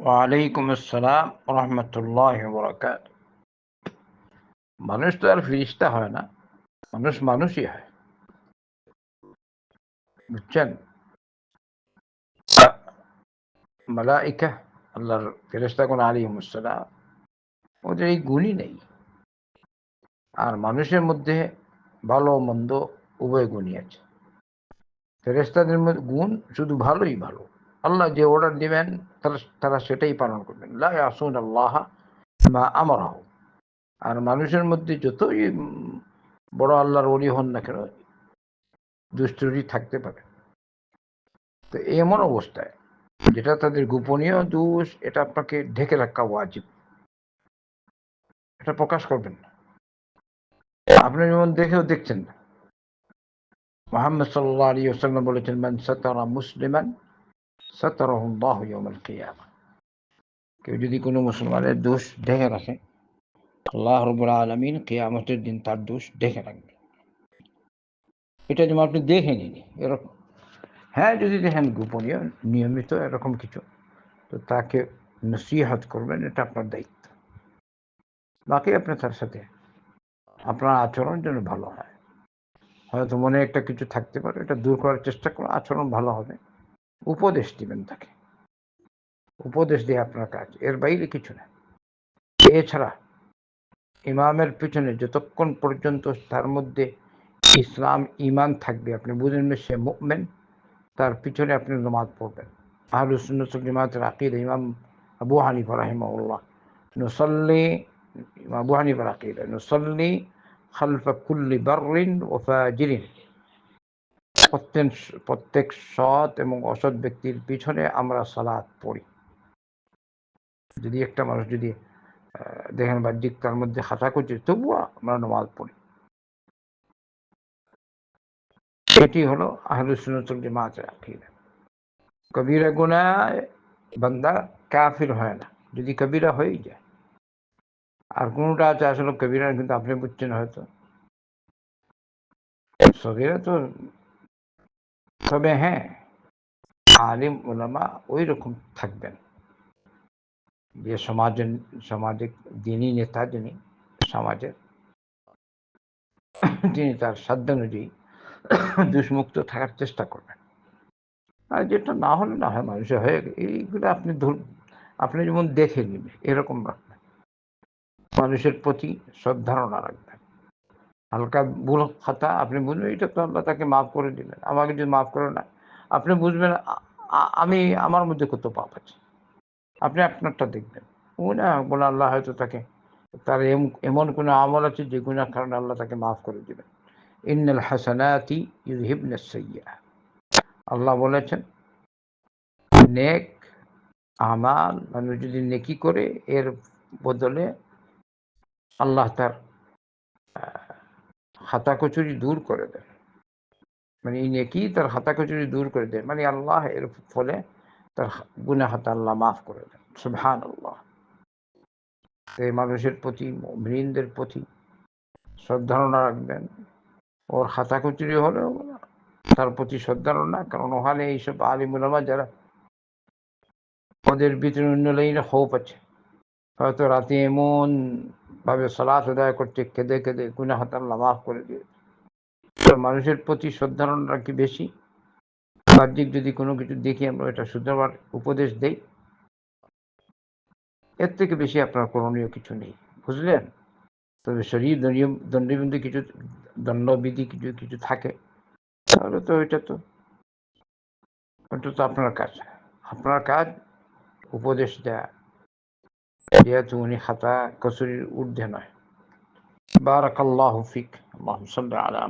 ওয়ালাইকুম আসসালাম রহমতুল্লাহ বরকাত। মানুষ তো আর ফিরিস্তা হয় না, মানুষ মানুষই হয়, বুঝছেন? মালাইকা, আল্লাহর ফেরেশতাগণ আলাইহিমুসসালাম, ওদের এই গুণই নেই। আর মানুষের মধ্যে ভালো মন্দ উভয় গুণই আছে। ফেরেশতাদের মধ্যে গুণ শুধু ভালোই ভালো। আল্লাহ যে অর্ডার দিবেন তারা সেটাই পালন করবেন। লা ইয়াসুন আল্লাহ মা আমারাহু। আর মানুষের মধ্যে যতই বড় আল্লাহর ওলি হন না কেন, দুষ্টুরি থাকতে পারে। তো এমন অবস্থায় যেটা তাদের গোপনীয় দোষ, এটা আপনাকে ঢেকে রাখা ওয়াজিব। এটা প্রকাশ করবেন না। আপনি যেমন দেখছেন না, মুহাম্মদ সাল্লাল্লাহু আলাইহি ওয়াসাল্লাম বলেছেন, মান সাতারা মুসলিমান সাতারাহুল্লাহু ইয়াওমাল কিয়ামা। কেউ যদি কোনো মুসলমানের দোষ ঢেকে রাখে, আল্লাহ রাব্বুল আলামিন কিয়ামতের দিন তার দোষ ঢেকে রাখবে। এটা যেমন আপনি দেখে নিন এরকম। হ্যাঁ, যদি দেখেন গোপনীয় নিয়মিত এরকম কিছু, তো তাকে নসিহত করবেন, এটা আপনার দায়িত্ব। বাকি আপনি তার সাথে আপনার আচরণ যেন ভালো হয়। হয়তো মনে একটা কিছু থাকতে পারে, এটা দূর করার চেষ্টা করুন, আচরণ ভালো হবে। উপদেশ দিবেন তাকে, উপদেশ দিয়ে আপনার কাজ, এর বাইরে কিছু না। এছাড়া ইমামের পিছনে যতক্ষণ পর্যন্ত তার মধ্যে ইসলাম ইমান থাকবে, আপনি বুঝেন সে মুমিন, তার পিছনে আপনি নামাজ পড়বেন। আহলুস সুন্নাহ ওয়াল জামাতের আকীদা, ইমাম আবু হানিফা রাহিমাহুল্লাহ, নুসাল্লি, আবু হানিফার আকীদা, নুসাল্লি খালফা কুল্লি বাররিন ওয়া ফাজিরিন। প্রত্যেক সৎ এবং অসৎ ব্যক্তির পিছনে আমরা সালাত পড়ি। যদি একটা মানুষ যদি দেখেন বাহ্যিক তার মধ্যে খাতা করছে, তবুও আমরা নামাজ পড়ি। এটি হলো আহলুস সুন্নাহ ওয়াল জামাতের আকীদা। কবিরা গুনাহ বান্দা কাফির হয় না, যদি কবিরা হয়ে যায়। আর কোনটা আছে আসলে কবিরা, কিন্তু আপনি বুঝছেন হয়তো। সগীরা তো, তবে হ্যাঁ, আলিম উলামা ওই রকম থাকবেন যে সামাজিক দিনী নেতা, যিনি সমাজের, তিনি তার সাধ্যানুযায়ী দুষ্মুক্ত থাকার চেষ্টা করবেন। আর যেটা না হলে না হয়, মানুষের হয়ে এইগুলো আপনি যেমন দেখে নেবেন এরকম রাখবেন। মানুষের প্রতি শ্রদ্ধারণা রাখবেন। হালকা ভুল খাতা আপনি বুঝবেন, এটা তো আল্লাহ তাকে মাফ করে দিলেন, আমাকে যদি মাফ করে না, আপনি বুঝবেন আমি আমার মধ্যে কত পাপ আছে। আপনি আপনারটা দেখবেন। ও না বলে আল্লাহ হয়তো তাকে, তার এমন কোনো আমল আছে যে গুনার কারণে আল্লাহ তাকে মাফ করে দিবেন। ইন্নাল হাসানাতি ইউযহিবনাস সাইয়্যাত। আল্লাহ বলেছেন, নেক আমাল, মানুষ যদি নেকি করে, এর বদলে আল্লাহ তার খাতা কচুরি দূর করে দেন। মানে এই নেকি তার খাতা কচুরি দূর করে দেন, মানে আল্লাহ এর ফলে তার গুনাহ খাতা আল্লাহ মাফ করে দেন। সুবহানাল্লাহ। এই মানুষের প্রতি, মুমিনদের প্রতি শ্রদ্ধারণা রাখবেন। ওর খাতা কচুরি হলেও তার প্রতি শ্রদ্ধারণা, কারণ ওখানে এইসব আলিম উলামা যারা, ওদের ভিতরে অন্য লাইনে খৌফ আছে। হয়তো রাতে এমন ভাবে সালাত আদায় করছে, কেঁদে কেঁদে গুনাহ খাতা আল্লাহ মাফ করে দিয়ে। মানুষের প্রতি শ্রদ্ধারণা কি বেশি? বাহ্যিক যদি কোনো কিছু দেখি আমরা এটা শুধরাবার উপদেশ দেই, এর থেকে বেশি আপনার করণীয় কিছু নেই, বুঝলেন? তবে শরীর দণ্ডবিধি কিছু, দণ্ডবিধি কিছু কিছু থাকে, তাহলে তো ওইটা তো আপনার কাজ উপদেশ দেয়া, যেহেতু উনি খাতা কসুরির ঊর্ধ্বে নয়। বারাকাল্লাহু ফিক। আল্লাহুম্মা সাল্লি আলা